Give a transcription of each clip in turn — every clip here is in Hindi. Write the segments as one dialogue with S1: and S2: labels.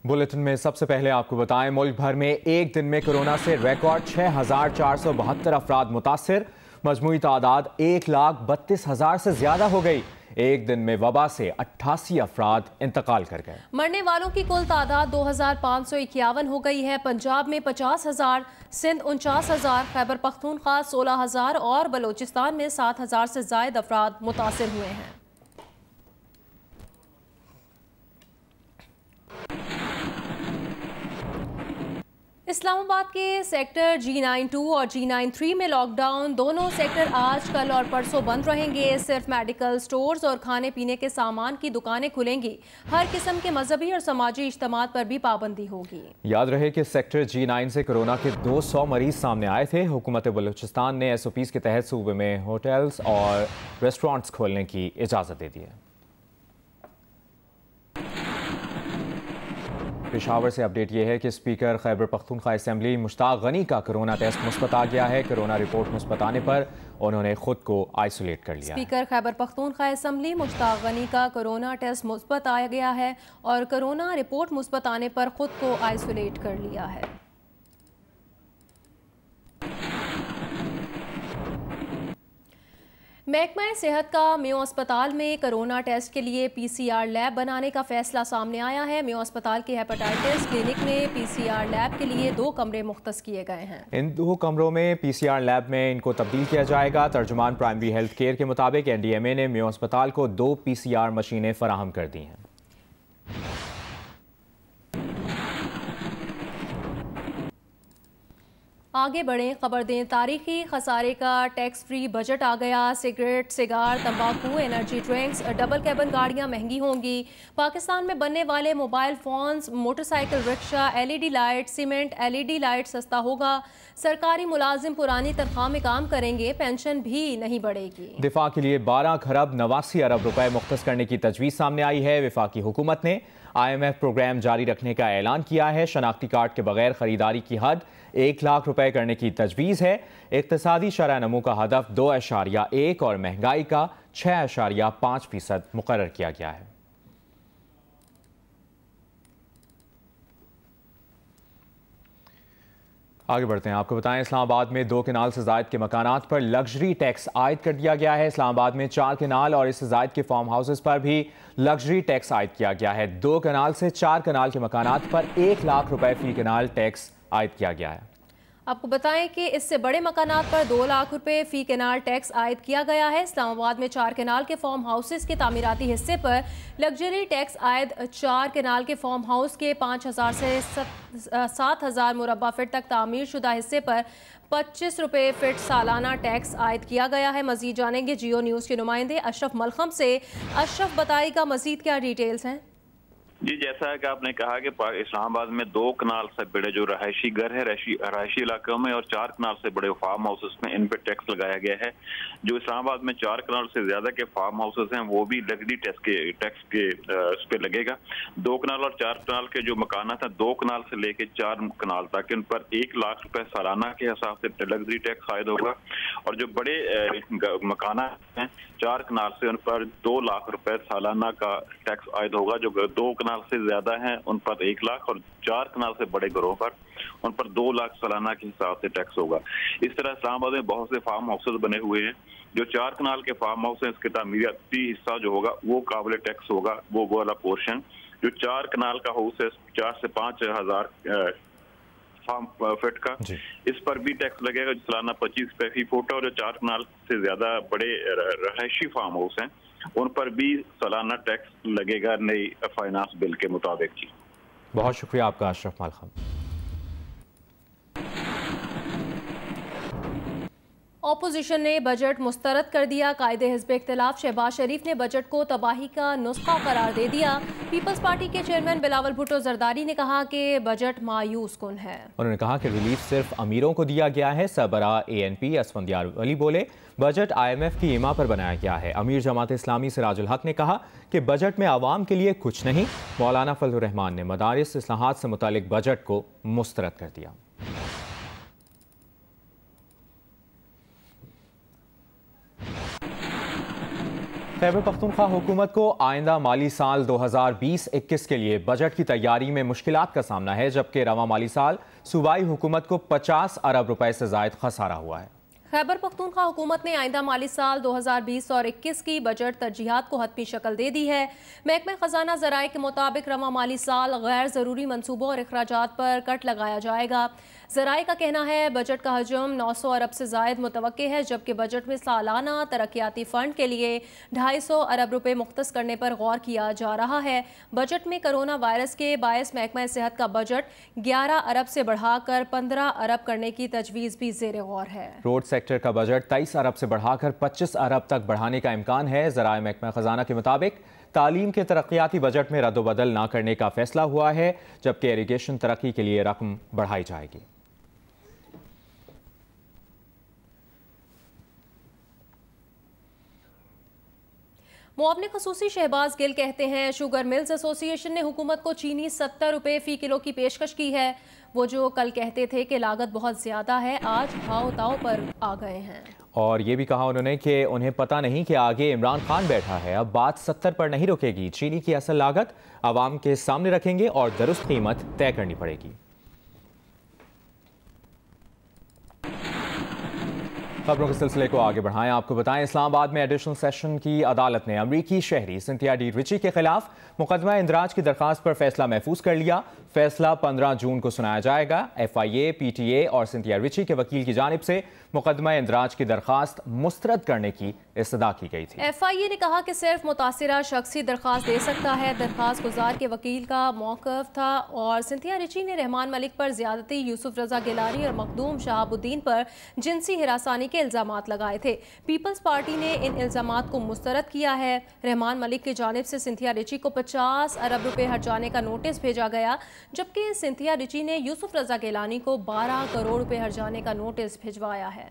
S1: बुलेटिन में सबसे पहले आपको बताएं, मुल्क भर में एक दिन में कोरोना से रिकॉर्ड 6,472 अफराद मुतासिर। मजमूई तादाद 1,32,000 से ज्यादा हो गई। एक दिन में वबा से 88 अफराद इंतकाल कर गए।
S2: मरने वालों की कुल तादाद 2,551 हो गई है। पंजाब में 50,000, सिंध 49,000, खैबर पख्तूनख्वा 16,000 और बलोचिस्तान में 7,000 से ज्यादा अफराद मुतासिर हुए हैं। इस्लामाबाद के सेक्टर G92 और G93 में लॉकडाउन। दोनों सेक्टर आज, कल और परसों बंद रहेंगे। सिर्फ मेडिकल स्टोर्स और खाने पीने के सामान की दुकानें खुलेंगी। हर किस्म के मजहबी और समाजी इज्तिमात पर भी पाबंदी होगी।
S1: याद रहे कि सेक्टर G9 से कोरोना के 200 मरीज सामने आए थे। हुकूमत बलूचिस्तान ने SOPs के तहत सूबे में होटल्स और रेस्टोरेंट्स खोलने की इजाज़त दे दी है। पेशावर से अपडेट यह है कि स्पीकर खैबर पख्तूनख्वा असेंबली मुश्ताक गनी का कोरोना टेस्ट मुस्बत आ गया है। कोरोना रिपोर्ट मुस्बत आने पर उन्होंने खुद को आइसोलेट कर लिया।
S2: स्पीकर खैबर पख्तूनख्वा असेंबली मुश्ताक गनी का कोरोना टेस्ट मुस्बत आ गया है और कोरोना रिपोर्ट मुस्बत आने पर खुद को आइसोलेट कर लिया है। महकमा सेहत का मेयो अस्पताल में कोरोना टेस्ट के लिए PCR लैब बनाने का फैसला सामने आया है। मेयो अस्पताल के हेपेटाइटिस क्लिनिक में PCR लैब के लिए 2 कमरे मुख्तस किए गए हैं।
S1: इन 2 कमरों में PCR लैब में इनको तब्दील किया जाएगा। तर्जुमान प्राइमरी हेल्थ केयर के मुताबिक NDMA ने मेयो अस्पताल को 2 PCR मशीनें फराहम कर दी हैं।
S2: आगे बढ़ें, खबर दें। तारीखी खसारे का टैक्स फ्री बजट आ गया। सिगरेट, सिगार, तंबाकू, एनर्जी ड्रिंक्स, डबल कैबन गाड़ियां महंगी होंगी। पाकिस्तान में बनने वाले mobile phones, motorcycle, rickshaw, LED light, cement, LED light सस्ता होगा। सरकारी मुलाजिम पुरानी तनख्वाह में काम करेंगे। पेंशन भी नहीं बढ़ेगी।
S1: दिफा के लिए 12 खरब 89 अरब रुपए मुख्तस करने की तजवीज़ सामने आई है। वफाकी हुकूमत ने IMF प्रोग्राम जारी रखने का ऐलान किया है। शनाख्ती कार्ड के बगैर खरीदारी की हद 1 लाख रुपए करने की तजवीज़ है। इक्तिसादी शरह नमू का हदफ 2.1 और महंगाई का 6.5% मुकर्रर किया गया है। आगे बढ़ते हैं, आपको बताएं, इस्लामाबाद में 2 कनाल से जायद के मकानात पर लग्जरी टैक्स आयद कर दिया गया है। इस्लामाबाद में 4 कनाल और इससे जायद के फार्म हाउसेस पर भी लग्जरी टैक्स आयद किया गया है। 2 कनाल से 4 कनाल के मकानात पर 1 लाख रुपए फी कनाल टैक्स आयद किया गया है।
S2: आपको बताएं कि इससे बड़े मकानात पर 2 लाख रुपए फी केनाल टैक्स आयद किया गया है। इस्लामाबाद में 4 केनाल के फार्म हाउसेस के तामीराती हिस्से पर लग्जरी टैक्स आयद। 4 केनाल के फार्म हाउस के 5,000 से 7,000 मुरब्बा फीट तक तामीर शुदा हिस्से पर 25 रुपये फीट सालाना टैक्स आयद किया गया है। मजीद जानेंगे जियो न्यूज़ के नुमाइंदे अशरफ मलखम से। अशरफ, बताइएगा मजीद क्या डिटेल्स हैं?
S3: जी, जैसा कि आपने कहा कि इस्लामाबाद में 2 कनाल से बड़े जो रहायशी घर है रहायशी इलाकों में और 4 कनाल से बड़े फार्म हाउसेस में इन पे टैक्स लगाया गया है। जो इस्लामाबाद में 4 कनाल से ज्यादा के फार्म हाउसेस हैं वो भी लग्जरी टैक्स के उस पर लगेगा। 2 कनाल और 4 कनाल के जो मकानात हैं 2 कनाल से लेके 4 कनाल तक इन पर 1 लाख रुपए सालाना के हिसाब से लग्जरी टैक्स आयद होगा। और जो बड़े मकानात हैं 4 कनाल से उन पर 2 लाख रुपए सालाना का टैक्स आयद होगा। जो 2 कनाल से ज्यादा हैं उन पर 1 लाख और 4 कनाल से बड़े घरों पर उन पर 2 लाख सालाना के हिसाब से टैक्स होगा। इस तरह इस्लामाबाद में बहुत से फार्म हाउसेस बने हुए हैं। जो 4 कनाल के फार्म हाउस है इसके तामीराती हिस्सा जो होगा वो काबिल टैक्स होगा, वो वाला पोर्शन। जो 4 कनाल का हाउस है 4 से 5,000 फार्म फीट का, इस पर भी टैक्स लगेगा जो सालाना 25 रुपए फी फुट है। और जो 4 कनाल से ज्यादा बड़े रहायशी फार्म हाउस हैं उन पर भी सालाना टैक्स लगेगा नई फाइनेंस बिल के मुताबिक।
S1: बहुत शुक्रिया आपका अशरफ मलखम।
S2: ऑपोजिशन ने बजट मुस्तरद कर दिया। कायदे हिज़्ब इख्तिलाफ शहबाज शरीफ ने बजट को तबाही का नुस्खा करार दे दिया। पीपल्स पार्टी के चेयरमैन बिलावल भुट्टो जरदारी ने कहा कि बजट मायूस कुन है। उन्होंने
S1: कहा कि रिलीफ सिर्फ अमीरों को दिया गया है। सरबराह ANP असफंदियार वली बोले बजट IMF की ईमा पर बनाया गया है। अमीर जमात इस्लामी सिराजुल हक ने कहा कि बजट में आवाम के लिए कुछ नहीं। मौलाना फजलुर रहमान ने मदारिस इस्लाहात से मुतालिक बजट को मुस्तरद कर दिया। खैबर पख्तूनख्वा हुकूमत को आइंदा माली साल 2020-21 के लिए बजट की तैयारी में मुश्किलात का सामना है, जबकि रवा माली साल सूबाई हुकूमत को 50 अरब रुपए से जायद खसारा हुआ है।
S2: खैबर पख्तूनख्वा हुकूमत ने आइंदा माली साल 2020 और 21 की बजट तरजीहात को हतमी शक्ल दे दी है। महकमा खजाना ज़राए के मुताबिक रवा माली साल गैर ज़रूरी मनसूबों और अखराजात पर कट लगाया जाएगा। ज़राए का कहना है बजट का हजम 900 अरब से ज़ायद मुतवक्के है, जबकि बजट में सालाना तरक्याती फ़ंड के लिए 250 अरब रुपए मुख्तस करने पर गौर किया जा रहा है। बजट में कोरोना वायरस के बायस महकमा सेहत का बजट 11 अरब से बढ़ाकर 15 अरब करने की तजवीज़ भी ज़ेर गौर है।
S1: रोड सेक्टर का बजट 23 अरब से बढ़ाकर 25 अरब तक बढ़ाने का इम्कान है। ज़राए महकमा खजाना के मुताबिक तालीम के तरक्याती बजट में रद्दोबदल ना करने का फैसला हुआ है, जबकि इरिगेशन तरक्की के लिए रकम बढ़ाई जाएगी।
S2: मुआवने खसूसी शहबाज गिल कहते हैं शुगर मिल्स एसोसिएशन ने हुकूमत को चीनी 70 रुपए फ़ी किलो की पेशकश की है। वो जो कल कहते थे कि लागत बहुत ज़्यादा है, आज भाव ताव पर आ गए हैं।
S1: और ये भी कहा उन्होंने कि उन्हें पता नहीं कि आगे इमरान खान बैठा है, अब बात 70 पर नहीं रुकेगी। चीनी की असल लागत आवाम के सामने रखेंगे और दुरुस्त कीमत तय करनी पड़ेगी। खबरों के सिलसिले को आगे बढ़ाएं, आपको बताएं इस्लामाबाद में एडिशनल सेशन की अदालत ने अमरीकी शहरी सिंथिया डी रिची के खिलाफ मुकदमा इंदराज की दरखास्त पर फैसला महफूज कर लिया। फैसला 15 जून को सुनाया जाएगा। FIA, PTA और सिंथिया रिची के वकील की जानिब से मुकदमा इंदराज की दरखास्त मुस्तरद करने की इस्तदा की गई थी।
S2: FIA ने कहा कि सिर्फ मुतासिरा शख्स ही दरखास्त दे सकता है। दरखास्त गुजार के वकील का मौक़िफ़ था और सिंथिया रिची ने रहमान मलिक पर ज़्यादती, यूसुफ रजा गिलानी और मखदूम शहाबुद्दीन पर जिनसी हिरासानी के इल्ज़ामात लगाए थे। पीपल्स पार्टी ने इन इल्ज़ामात को मुस्तरद किया है। रहमान मलिक की जानिब से सिंथिया रिची को 50 अरब रुपए हर्जाने का नोटिस भेजा गया, जबकि सिंथिया रिची ने यूसुफ रजा गिलानी को 12 करोड़ रुपए हर्जाने का नोटिस भिजवाया है।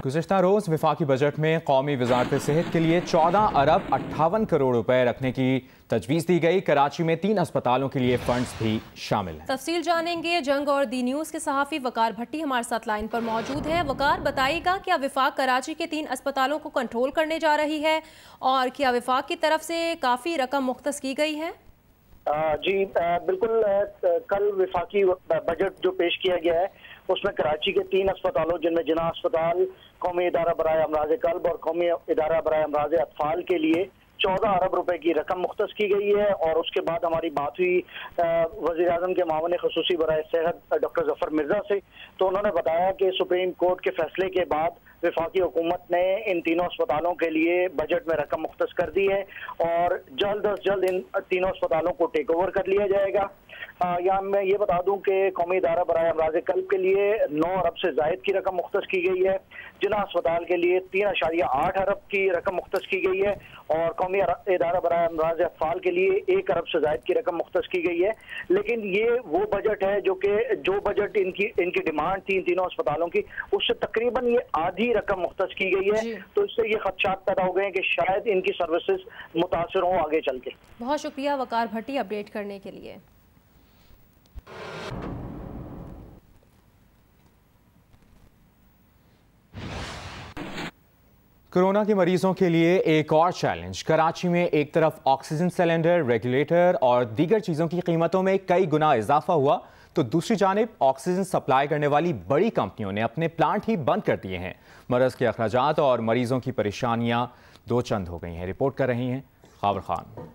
S1: गुज़िश्ता रोज़ वफाकी बजट में कौमी वज़ारत सेहत के लिए 14 अरब 58 करोड़ रुपए रखने की तजवीज़ दी गई। कराची में 3 अस्पतालों के लिए फंड्स भी शामिल हैं।
S2: तफसील जानेंगे। जंग और दी न्यूज़ के सहाफ़ी वकार भट्टी हमारे साथ लाइन पर मौजूद हैं। वकार, बताइएगा क्या विफाक कराची के 3 अस्पतालों को कंट्रोल करने जा रही है और क्या विफाक की तरफ से काफ़ी रकम मुख्तस की गई है?
S4: जी बिल्कुल, कल विफाकी बजट जो पेश किया गया है उसमें कराची के 3 अस्पतालों जिनमें जिना अस्पताल, कौमी इदारा बराए अमराज कल्ब और कौमी इदारा बराए अमराज अतफाल के लिए 14 अरब रुपए की रकम मुख्तस की गई है। और उसके बाद हमारी बात हुई वज़ीर आज़म के मामले खसूसी बराए सेहत डॉक्टर जफर मिर्जा से, तो उन्होंने बताया कि सुप्रीम कोर्ट के फैसले के बाद वफाकी हुकूमत ने इन तीनों अस्पतालों के लिए बजट में रकम मुख्तस कर दी है और जल्द अज जल्द इन तीनों अस्पतालों को टेक ओवर कर लिया जाएगा। यहाँ मैं ये बता दूं कि कौमी इदारा बराए अमराज कल्ब के लिए 9 अरब से जायद की रकम मुख्तस की गई है। जिना अस्पताल के लिए 3.8 अरब की रकम मुख्तस की गई है और कौमी इदारा बराए अमराज अतफाल के लिए 1 अरब से जायद की रकम मुख्तस की गई है। लेकिन ये वो बजट है जो बजट इनकी डिमांड थी इन तीनों अस्पतालों की, उससे तकरीबन ये आधी रकम मुख्तस की गई है। तो इससे ये खदशात पैदा हो गए हैं कि शायद इनकी सर्विसेज मुतासर हों आगे चल के।
S2: बहुत शुक्रिया वकार भट्टी अपडेट करने के लिए।
S1: कोरोना के मरीजों के लिए एक और चैलेंज। कराची में एक तरफ ऑक्सीजन सिलेंडर, रेगुलेटर और दीगर चीज़ों की कीमतों में कई गुना इजाफा हुआ, तो दूसरी जानिब ऑक्सीजन सप्लाई करने वाली बड़ी कंपनियों ने अपने प्लांट ही बंद कर दिए हैं। मरज़ के अखराजात और मरीजों की परेशानियां दो चंद हो गई हैं। रिपोर्ट कर रही हैं खाबर खान।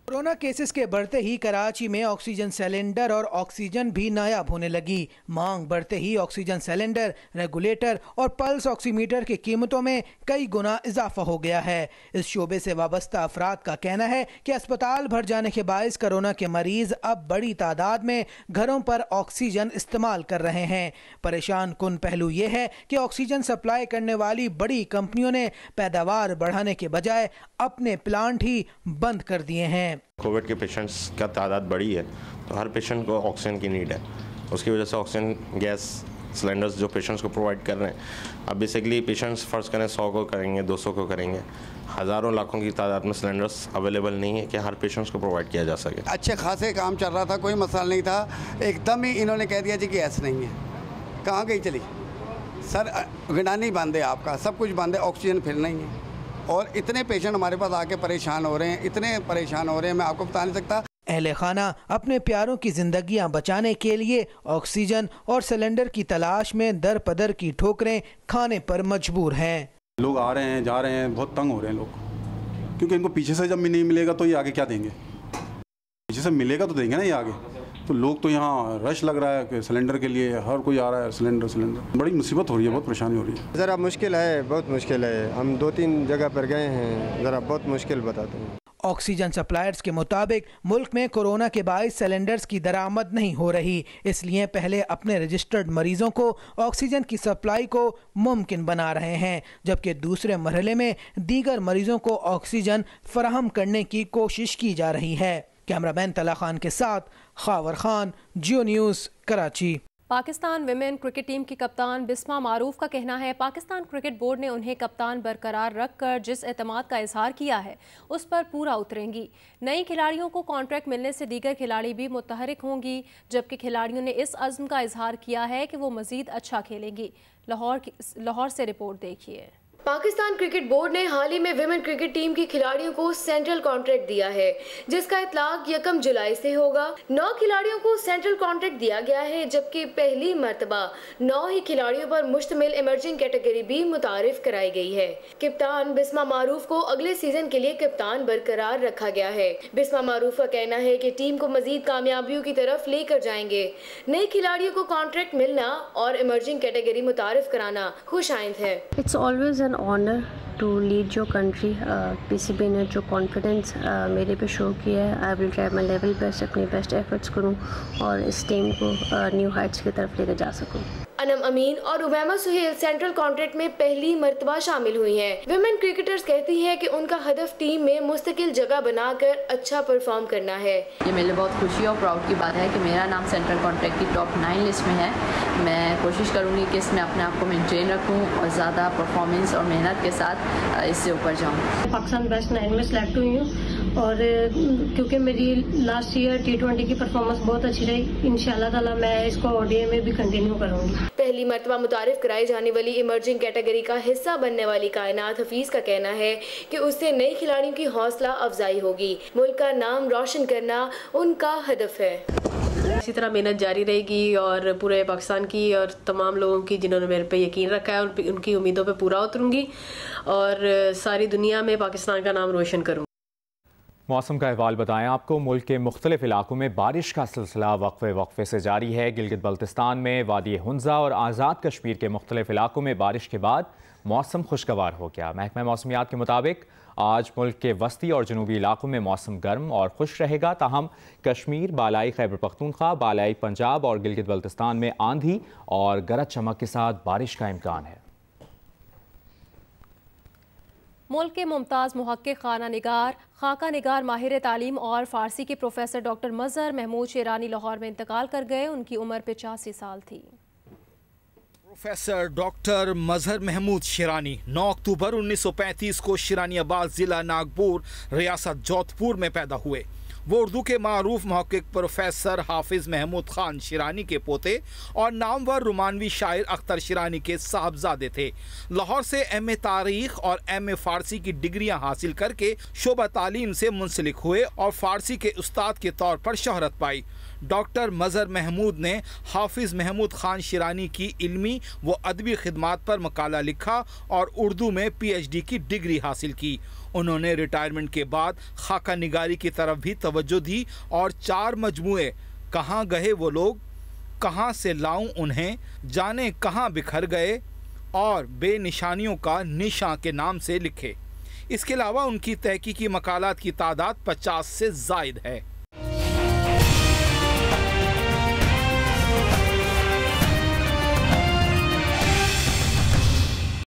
S5: कोरोना केसेस के बढ़ते ही कराची में ऑक्सीजन सिलेंडर और ऑक्सीजन भी नायाब होने लगी। मांग बढ़ते ही ऑक्सीजन सिलेंडर, रेगुलेटर और पल्स ऑक्सीमीटर की कीमतों में कई गुना इजाफा हो गया है। इस शोबे से वाबस्ता अफराद का कहना है कि अस्पताल भर जाने के बायस कोरोना के मरीज अब बड़ी तादाद में घरों पर ऑक्सीजन इस्तेमाल कर रहे हैं। परेशान कुन पहलू ये है कि ऑक्सीजन सप्लाई करने वाली बड़ी कंपनियों ने पैदावार बढ़ाने के बजाय अपने प्लांट ही बंद कर दिए हैं।
S6: कोविड के पेशेंट्स का तादाद बढ़ी है, तो हर पेशेंट को ऑक्सीजन की नीड है। उसकी वजह से ऑक्सीजन गैस सिलेंडर्स जो पेशेंट्स को प्रोवाइड कर रहे हैं, अब बेसिकली पेशेंट्स फ़र्ज़ करें 100 को करेंगे, 200 को करेंगे, हज़ारों लाखों की तादाद में सिलेंडर्स अवेलेबल नहीं है कि हर पेशेंट्स को प्रोवाइड किया जा सके।
S7: अच्छे खासे काम चल रहा था, कोई मसला नहीं था, एकदम ही इन्होंने कह दिया जी कि गैस नहीं है। कहाँ गई चली सर गिनानी बंद है, आपका सब कुछ बंद है, ऑक्सीजन फिर नहीं है और इतने पेशेंट हमारे पास आके परेशान हो रहे हैं, इतने परेशान हो रहे हैं, मैं आपको बता नहीं सकता।
S5: अहले खाना अपने प्यारों की जिंदगियां बचाने के लिए ऑक्सीजन और सिलेंडर की तलाश में दर पदर की ठोकरें खाने पर मजबूर हैं।
S8: लोग आ रहे हैं, जा रहे हैं, बहुत तंग हो रहे हैं लोग, क्योंकि इनको पीछे से जब नहीं मिलेगा तो ये आगे क्या देंगे, पीछे से मिलेगा तो देंगे ना ये आगे। तो लोग तो यहाँ रश लग रहा है कि सिलेंडर के लिए, हर कोई आ रहा है सिलेंडर। बड़ी मुसीबत हो रही है, बहुत परेशानी हो रही है।
S9: ज़रा मुश्किल है, बहुत मुश्किल है। हम 2-3 जगह पर गए हैं, ज़रा बहुत मुश्किल बताते हैं।
S5: ऑक्सीजन सप्लायर्स के मुताबिक मुल्क में कोरोना के बाइस सिलेंडर्स की दरामद नहीं हो रही, इसलिए पहले अपने रजिस्टर्ड मरीजों को ऑक्सीजन की सप्लाई को मुमकिन बना रहे हैं, जबकि दूसरे मरहले में दीगर मरीजों को ऑक्सीजन फराहम करने की कोशिश की जा रही है। कैमरामैन तला खान के साथ Khawar Khan, Geo News, Karachi.
S2: Pakistan women cricket team की कप्तान बिस्मा मारूफ का कहना है पाकिस्तान क्रिकेट बोर्ड ने उन्हें कप्तान बरकरार रखकर जिस एतमाद का इजहार किया है उस पर पूरा उतरेंगी। नई खिलाड़ियों को कॉन्ट्रैक्ट मिलने से दीगर खिलाड़ी भी मुतहरिक होंगी, जबकि खिलाड़ियों ने इस अज़्म का इजहार किया है कि वो मज़ीद अच्छा खेलेंगी। लाहौर से रिपोर्ट देखिए।
S10: पाकिस्तान क्रिकेट बोर्ड ने हाल ही में विमेन क्रिकेट टीम के खिलाड़ियों को सेंट्रल कॉन्ट्रैक्ट दिया है, जिसका इतलाक 1 जुलाई से होगा। 9 खिलाड़ियों को सेंट्रल कॉन्ट्रैक्ट दिया गया है, जबकि पहली मर्तबा 9 ही खिलाड़ियों पर मुश्तमिल इमर्जिंग कैटेगरी भी मुतारिफ कराई गई है। कप्तान बिस्मा मारूफ को अगले सीजन के लिए कप्तान बरकरार रखा गया है। बिस्मा मारूफ का कहना है कि टीम को मजीद कामयाबियों की तरफ लेकर जाएंगे। नए खिलाड़ियों को कॉन्ट्रैक्ट मिलना और इमर्जिंग कैटेगरी मुतारिफ कराना खुशाइंद है।
S11: It's always an honor to lead your country. PCB ने जो कॉन्फिडेंस मेरे पे शो किया है, I will try my level best, अपनी बेस्ट एफर्ट्स करूँ और इस टीम को न्यू हाइट्स की तरफ लेकर जा सकूँ।
S10: अनम अमीन और उमैमा सुहेल सेंट्रल कॉन्ट्रैक्ट में पहली मर्तबा शामिल हुई हैं। विमेन क्रिकेटर्स कहती हैं कि उनका हदफ टीम में मुस्तकिल जगह बनाकर अच्छा परफॉर्म करना है।
S12: ये मेरे लिए बहुत खुशी और प्राउड की बात है कि मेरा नाम सेंट्रल कॉन्ट्रैक्ट की टॉप 9 लिस्ट में है। मैं कोशिश करूँगी कि इसमें अपने आप को मेंटेन रखूँ और ज़्यादा परफॉर्मेंस और मेहनत के साथ इससे ऊपर जाऊँ।
S11: पाकिस्तान बेस्ट 9 में सेलेक्ट हुई हूँ और क्योंकि मेरी लास्ट ईयर T20 की परफॉर्मेंस बहुत अच्छी रही, इंशाल्लाह ताला मैं इसको ODI में भी कंटिन्यू करूँगी।
S10: पहली मर्तबा मुतारिफ कराई जाने वाली इमर्जिंग कैटेगरी का हिस्सा बनने वाली कायनात हफीज का कहना है कि उससे नए खिलाड़ियों की हौसला अफजाई होगी। मुल्क का नाम रोशन करना उनका हदफ है।
S11: इसी तरह मेहनत जारी रहेगी और पूरे पाकिस्तान की और तमाम लोगों की जिन्होंने मेरे पे यकीन रखा है उनकी उम्मीदों पे पूरा उतरूंगी और सारी दुनिया में पाकिस्तान का नाम रोशन करूँगी।
S1: मौसम का अहवाल बताएं आपको। मुल्क के मुख्तलिफ इलाकों में बारिश का सिलसिला वक्फे से जारी है। गिलगित बल्तिस्तान में, वादी हुंजा और आज़ाद कश्मीर के मुख्तलिफ इलाकों में बारिश के बाद मौसम खुशगवार हो गया। महकमा मौसमियात के मुताबिक आज मुल्क के वस्ती और जनूबी इलाकों में मौसम गर्म और खुश रहेगा, ताहम कश्मीर, बालाई खैबर पख्तूनख्वा, बालाई पंजाब और गिलगित बल्तिस्तान में आंधी और गरज चमक के साथ बारिश का इम्कान है।
S2: मुल्क के मुमताज़ मुहक्किक खाका निगार माहिर तालीम और फ़ारसी के प्रोफेसर डॉक्टर मज़हर महमूद शेरानी लाहौर में इंतकाल कर गए। उनकी उम्र 85 साल थी।
S13: प्रोफेसर डॉक्टर मज़हर महमूद शेरानी 9 अक्टूबर 1935 को शिरानियाबाद ज़िला नागपुर रियासत जोधपुर में पैदा हुए। वो उर्दू के मारूफ मुहक्किक प्रोफेसर हाफिज़ महमूद खान शिरानी के पोते और नामवर रोमानवी शायर अख्तर शिरानी के साहबजादे थे। लाहौर से MA तारीख़ और MA फ़ारसी की डिग्रियां हासिल करके शोबा तालीम से मुंसलिक हुए और फ़ारसी के उस्ताद के तौर पर शोहरत पाई। डॉक्टर मज़हर महमूद ने हाफिज़ महमूद खान शिरानी की इल्मी व अदबी खिदमात पर मकाला लिखा और उर्दू में PhD की डिग्री हासिल की। उन्होंने रिटायरमेंट के बाद खाका निगारी की तरफ भी तवज्जो दी और 4 मजमूए कहाँ गए वो लोग, कहाँ से लाऊं उन्हें, जाने कहाँ बिखर गए और बेनिशानियों का निशान के नाम से लिखे। इसके अलावा उनकी तहकीकी मकालात की तादाद 50 से ज़ायद है।